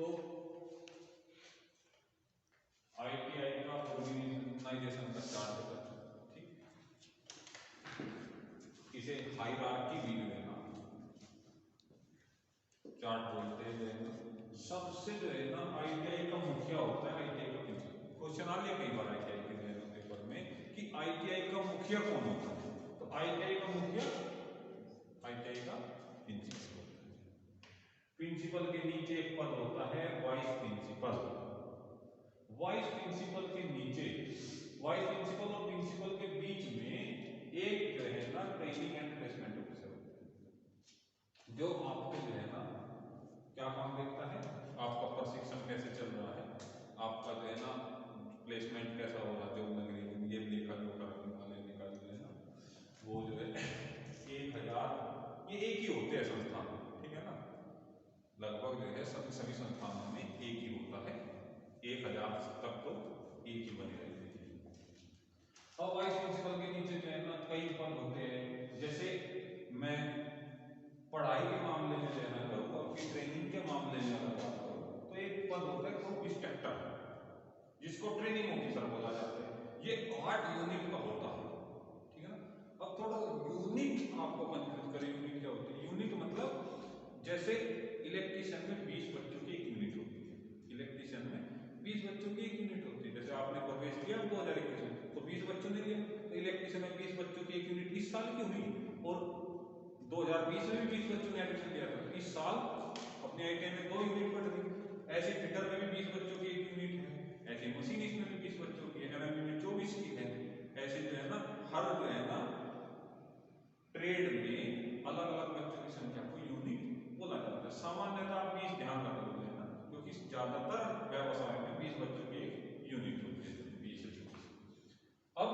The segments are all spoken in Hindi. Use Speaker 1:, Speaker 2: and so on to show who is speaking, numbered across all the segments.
Speaker 1: तो ITI का ऑर्गेनाइजेशन का चार्ट होता है, ठीक। इसे हायरार्की भी जो है ना चार्ट बोलते हैं। जो है ना सबसे जो है ना ITI का मुखिया होता है, ITI का प्रिंसिपल। क्वेश्चन आ गया कई बार ITI के पेपर में कि ITI का मुखिया कौन होता है। तो ITI का मुखिया ITI का प्रिंसिपल होता है। प्रिंसिपल के नीचे एक पद होता है वाइस प्रिंसिपल। वाइस प्रिंसिपल के नीचे, वाइस प्रिंसिपल और प्रिंसिपल के बीच में एक जो है ना ट्रेनिंग एंड प्लेसमेंट ऑफिसर होता है, जो आपको जो है ना क्या काम देखता है, आपका प्रशिक्षण कैसे चल रहा है, आपका जो है ना प्लेसमेंट कैसा हो रहा है, जो नगरी ये देखा जो करने वाले निकाल जो है ना वो जो है 1000, ये एक ही होते हैं संस्थान, ठीक है ना। लगभग जो है सभी संस्थानों में एक ही होता है, 1000 तक तो एक ही बने रहते हैं। और वाइस प्रिंसिपल के नीचे जो है ना कई पद होते हैं। जैसे मैं पढ़ाई के मामले में जो है ना करूँ, आपकी ट्रेनिंग के मामले में अगर बात करूँ तो एक पद होता है ग्रुप इंस्ट्रक्टर, जिसको ट्रेनिंग ऑफिसर बोला जाता है। ये 8 यूनिट का होता है, ठीक है ना। अब थोड़ा यूनिट आपको कंफ्यूज करें, यूनिट क्या होती है। यूनिट मतलब जैसे इलेक्ट्रीशियन में 20 बच्चों की एक यूनिट होती है, इलेक्ट्रीशियन में 20 बच्चों की एक यूनिट होती है। जैसे आपने प्रवेश किया 2021 में तो 20 बच्चों ने लिया, तो इलेक्ट्रीशियन में 20 बच्चों की एक यूनिट इस साल की हुई, और 2020 में भी 20 बच्चों ने एडमिशन लिया था, इस साल अपने ITI में 2 यूनिट बढ़ गई। ऐसे फिटर में भी 20 बच्चों की एक यूनिट है, ऐसे मशीनिस्ट में भी 20 बच्चों की है, MME में 24 की है। ऐसे जो है ना हर जो है ना ट्रेड में अलग अलग बच्चों की संख्या को यूनिट बोला जाता है। सामान्यतः आप 20 ध्यान रखोगे ना, क्योंकि ज्यादातर व्यवसाय में 20 बच्चों की एक यूनिट होती है, 20 से 24। अब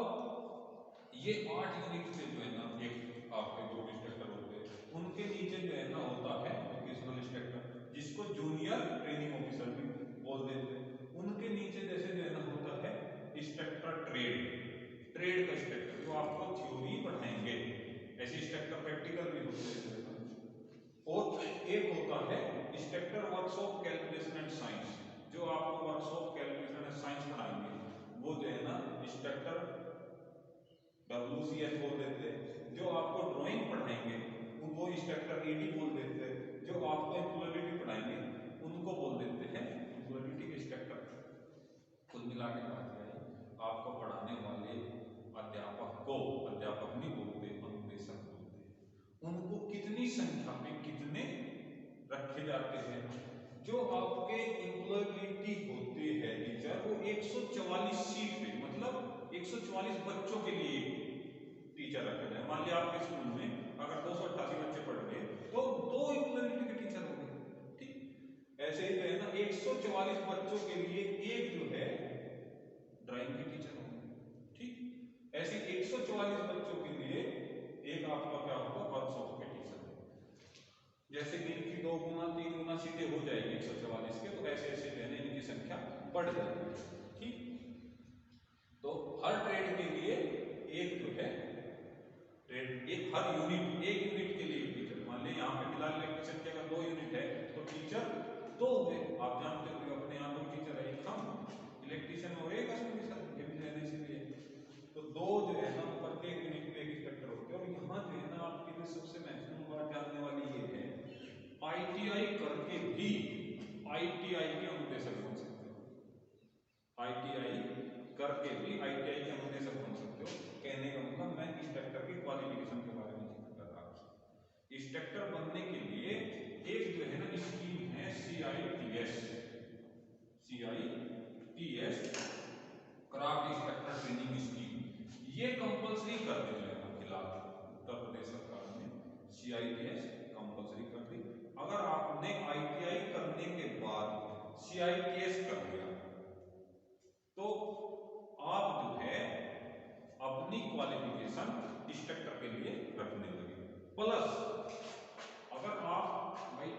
Speaker 1: ये 8 यूनिट से जो है ना एक आपके जो इंस्ट्रक्टर होते हैं, उनके नीचे जो है ना होता है वोकेशनल इंस्ट्रक्टर, जिसको जूनियर ट्रेनिंग ऑफिसर भी बोल देते हैं। उनके नीचे जैसे जो है ना होता है इंस्ट्रक्टर ट्रेड, ट्रेड का इंस्ट्रक्टर जो आपको थ्योरी पढ़ाएंगे। ऐसे इंस्ट्रक्टर प्रैक्टिकल भी होते हैं। और एक होता है instructor workshop calculation and science, जो आपको वर्कशॉप कैलकुलेशन एंड साइंस पढ़ाएंगे। वो जो है ना इंस्ट्रक्टर WCS बोल देते हैं। जो आपको ड्राइंग पढ़ाएंगे वो इंस्ट्रक्टर ED बोल देते हैं। जो आपको एम्प्लॉयबिलिटी पढ़ाएंगे उनको बोल देते हैं एम्प्लॉयबिलिटी इंस्ट्रक्टर। कुल मिला के बात है, आपको पढ़ाने वाले अध्यापक को अध्यापक नहीं बोलते, अनुदेशक बोलते हैं। उनको कितनी संख्या में कितने रखे जाते हैं। जो आपके एम्प्लॉयबिलिटी होते हैं टीचर, वो 144 सीट पे, मतलब 144 बच्चों के लिए टीचर रखे जाए। मान लिया आपके स्कूल में अगर 288 बच्चे पढ़ गए तो 2 एम्प्लॉयबिलिटी के टीचर होंगे, ठीक। ऐसे ही जो है ना 144 बच्चों के लिए एक जो है ड्राइंग के टीचर होंगे, ठीक। ऐसे 144 बच्चों के लिए एक आपका क्या होगा, वर्कशॉप के टीचर। जैसे दिन की 2 गुना 3 गुना सीटें हो जाएगी 144 के, तो ऐसे ऐसे जो है ना इनकी संख्या बढ़ जाएगी, ठीक। तो हर ट्रेड के लिए एक जो है ट्रेड, एक हर यूनिट, एक यूनिट के लिए टीचर। मान लीजिए यहाँ पे फिलहाल इलेक्ट्रीशियन की अगर 2 यूनिट है तो टीचर 2 हुए। आप जानते हो अपने यहाँ 2 टीचर है, एक हम इलेक्ट्रीशियन और एक असोसिएशन, ये भी रहने से लिए तो 2 जो है ना प्रत्येक यूनिट में एक इंस्ट्रक्टर होते हैं। और यहाँ जो है ना आपके लिए सबसे महत्वपूर्ण बात जानने वाली ये है, ITI करके भी ITI के अनुदेशक बन सकते हो। ITI करके भी ITI के अनुदेशक बन सकते हो। कहने का मतलब मैं इंस्ट्रक्टर की क्वालिफिकेशन के बारे में जिक्र कर रहा हूँ। इंस्ट्रक्टर बनने के लिए एक जो है ना स्कीम है CITS, craft instructor training scheme. ये कंपल्सरी कर दी है फिलहाल उत्तर प्रदेश सरकार ने CITS कंपल्सरी कर दी। अगर आपने ITI करने के बाद CITS कर दिया तो आप जो है अपनी क्वालिफिकेशन इंस्ट्रक्टर के लिए रखने लगे। प्लस अगर आप भाई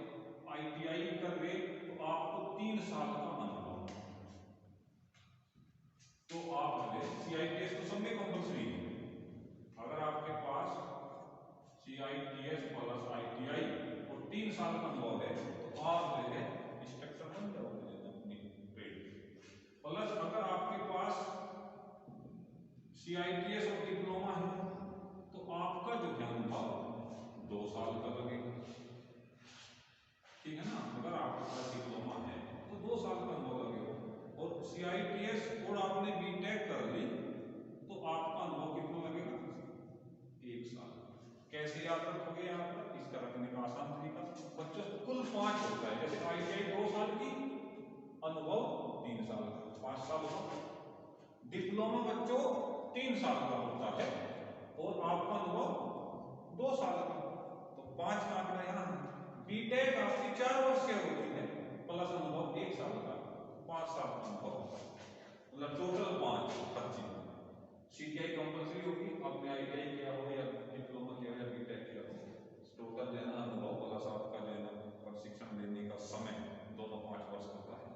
Speaker 1: ITI कर रहे तो आपको 3 साल का अनुभव, तो आप जो है CITS तो सब में कंपल्सरी है। अगर आपके पास CITS प्लस ITI और 3 साल का अनुभव है तो आप जो है इंस्ट्रक्टर बन जाओगे अपनी ट्रेड। प्लस अगर आपके पास CITS और डिप्लोमा है तो आपका जो है अनुभव 2 साल का लगेगा, ठीक है ना। अगर आपके पास डिप्लोमा है तो 2 साल का अनुभव लगेगा, और CITS और आपने बीटेक कर ली तो आपका अनुभव कितना लगेगा, 1 साल। कैसे याद रखोगे यहाँ पर, इसका रखने का आसान तरीका, बच्चों कुल 5 होता है। जैसे ITI 2 साल की, अनुभव 3 साल, 5 साल होगा। डिप्लोमा बच्चों 3 साल का होता है और आपका अनुभव 2 साल का, तो 5 का आंकड़ा यहाँ है। बीटेक आपकी 4 वर्ष की होती है प्लस अनुभव 1 साल का, 5 साल का अनुभव होता है, मतलब टोटल 5-25। CTI कंपल्सरी होगी, आपने ITI किया हो या डिप्लोमा किया हो या बीटेक किया हो, टोटल जो है ना अनुभव प्लस आपका जो है ना प्रशिक्षण लेने का समय दोनों 5 वर्ष होता है।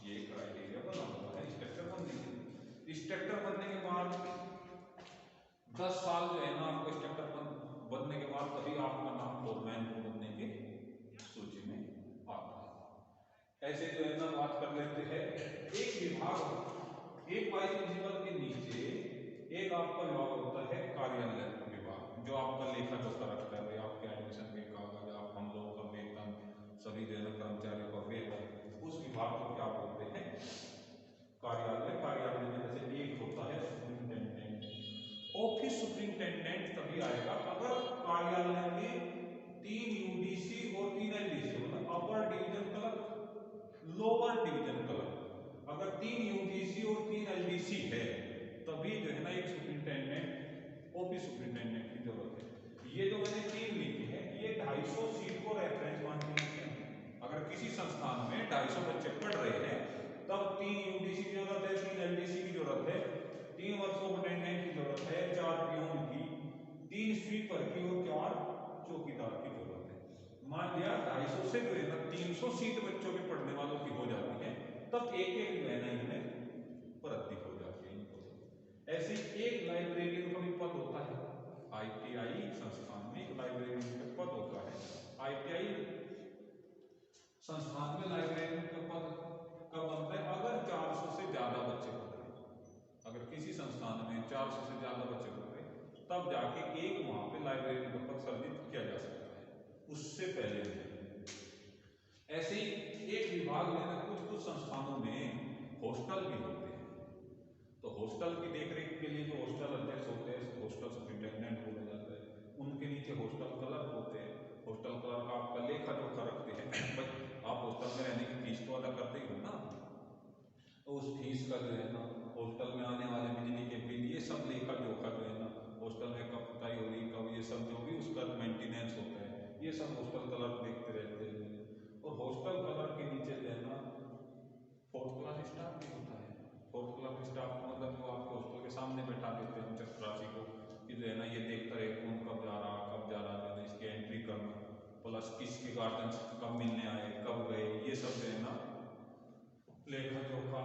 Speaker 1: ये क्राइटेरिया बना हुआ है इंस्ट्रक्टर बनने के लिए। इंस्ट्रक्टर बनने के बाद 10 साल जो है ना आपको इंस्ट्रक्टर बनने के बाद तभी आपका नाम फोरमैन बनने की सूची में आता है। ऐसे जो है ना बात कर लेते हैं, एक विभाग, एक वाइस प्रिंसिपल के नीचे एक आपका विभाग होता है कार्यालय विभाग, जो आपका लेखा जोखा रखता है, भाई आपके एडमिशन के कागज, आप हम लोगों का वेतन, सभी जो है ना कर्मचारियों का वेतन, उस विभाग को क्या बोलते हैं, कार्यालय। कार्यालय में जैसे एक होता है सुपरिंटेंडेंट, ऑफिस सुपरिंटेंडेंट तभी आएगा अगर कार्यालय में 3 UDC और 3 LDC, मतलब upper division clerk, lower division clerk, अगर 3 UDC और 3 LDC है तभी जो है ना एक सुपरिंटेंडेंट, ऑफिस सुपरिंटेंडेंट की जरूरत है। ये जो मैंने 3 लिखी है, ये 250 सीट को रेफरेंस मान के लिखे हैं। अगर किसी संस्थान में 250 बच्चे पढ़ रहे हैं तब 3 UDC की जरूरत है, 3 LDC की जरूरत है, 3 वर्कशॉप अटेंडेंट की जरूरत है, 4 पियून की, 3 स्वीपर की और 4 चौकीदार की जरूरत है। मान लिया 250 से जो है ना 300 सीट बच्चों के पढ़ने वालों की हो जाती है, तब एक जो है ना इनमें भर्ती हो जाती है। ऐसे एक लाइब्रेरियन का भी पद होता है। ITI संस्थान में एक लाइब्रेरियन का पद होता है। ITI संस्थान में लाइब्रेरियन का पद कब बनता है, अगर 400 से ज्यादा बच्चे पढ़ रहे हैं। अगर किसी संस्थान में 400 से ज्यादा बच्चे पढ़ रहे हैं तब जाके एक वहां पे लाइब्रेरियन का पद सर्जित किया जा सकता है, उससे पहले नहीं। ऐसे ही एक विभाग में कुछ संस्थानों में हॉस्टल भी होते हैं, तो हॉस्टल की देखरेख के लिए जो हॉस्टल अध्यक्ष होते हैं, हॉस्टल सुपरिंटेंडेंट बोला जाता है, उनके नीचे हॉस्टल क्लर्क होते हैं। हॉस्टल क्लर्क आपका लेखा जोखा रखते हैं, भाई आप हॉस्टल में रहने की फीस तो अदा करते ही हो ना, तो उस फीस का जो है ना हॉस्टल में आने वाले बिजली के बिल, ये सब लेखा जोखा जो है ना हॉस्टल में कब पुताई हो रही, कब ये सब जो भी उसका मेंटेनेंस होता है, ये सब हॉस्टल क्लर्क देखते रहते हैं। और हॉस्टल क्लर्क के नीचे जो है ना 4th क्लास स्टाफ भी होता है। 4th क्लास स्टाफ मतलब जो आपके हॉस्टल के सामने बैठा देते हैं चपरासी को, कि जो है ना ये देखता रहे कौन कब जा रहा है, इसकी एंट्री करना, प्लस किसके गार्जियन कब मिलने आए, कब गए, ये सब जो है ना लेखा जोखा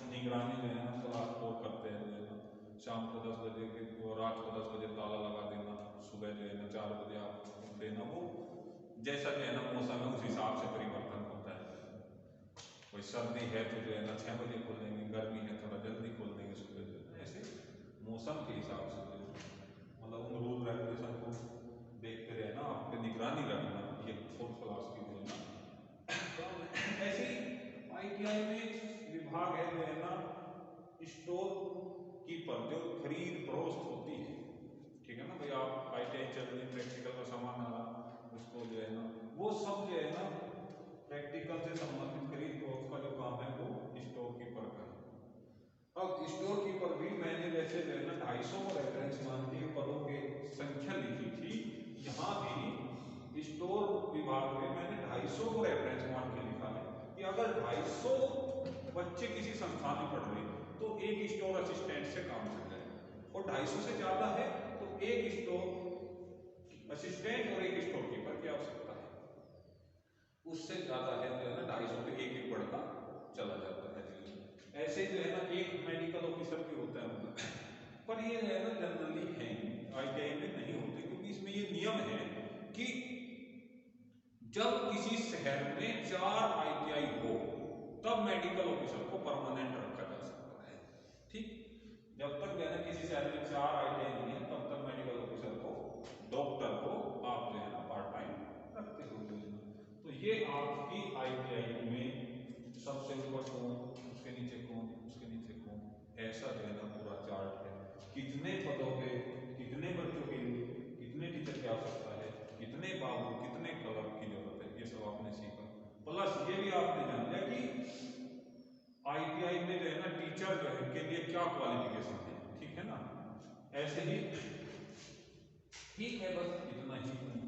Speaker 1: निगरानी जो है ना क्लास 4 करते हैं। जो है ना शाम को 10 बजे के, रात को 10 बजे ताला लगा देना, सुबह जो है ना 4 बजे आप देना, वो जैसा जो है ना मौसम है उस हिसाब से परिवर्तन होता है। कोई सर्दी है तो जो है ना 6 बजे खोल देंगे, गर्मी है थोड़ा जल्दी खोल देंगे सुबह, ऐसे मौसम के हिसाब से मतलब उन रूल रेगुलेशन को देखते रहना, आप पे निगरानी रखना, ये 4th क्लास की जो है ना। ऐसे ही ITI में विभाग है जो है ना स्टोर कीपर, जो खरीद फरोख्त होती है, ठीक है ना भाई, आप ITI चल रही प्रैक्टिकल का सामान आ रहा, उसको जो है ना वो सब जो है ना प्रैक्टिकल से संबंधित खरीद फरोख्त का जो काम है वो स्टोर कीपर का है। अब स्टोर कीपर भी मैंने वैसे जो है ना 250 को रेफरेंस मान के पदों की संख्या लिखी थी, यहाँ भी स्टोर विभाग में मैंने 250 को रेफरेंस मान के लिखा है कि अगर 250 बच्चे किसी संस्थान में पढ़ रहे तो एक स्टोर असिस्टेंट से काम चल जाएगा, और 250 से ज्यादा है तो एक स्टोर असिस्टेंट और एक स्टोर कीपर की आवश्यकता है। उससे ज्यादा है जो है ना 250 पे एक बढ़ता चला जाता है। ऐसे जो है ना एक मेडिकल ऑफिसर भी होता है, पर ये जो है ना जनरली है ITI में नहीं होते, क्योंकि इसमें ये नियम है कि जब किसी शहर में 4 ITI हो तब मेडिकल ऑफिसर को परमानेंट रखा जा सकता है। ठीक, जब तक जो है ना किसी शहर में 4 ITI नहीं है तब तक मेडिकल ऑफिसर को, डॉक्टर को आप जो है ना पार्ट टाइम रखते हो। तो ये आपकी ITI में सबसे ऊपर कौन, उसके नीचे कौन, उसके नीचे कौन, ऐसा जो है ना पूरा चार्ट है। कितने पदों पे कितने बच्चों के लिए कितने टीचर की आवश्यकता है, कितने बाबू, कितने क्लर्क की जरूरत है, ये सब आपने सीखा। प्लस ये भी आपने जान लिया कि ITI में जो है ना टीचर जो है के लिए क्या क्वालिफिकेशन है। ठीक है ना, ऐसे ही ठीक है, बस इतना ही।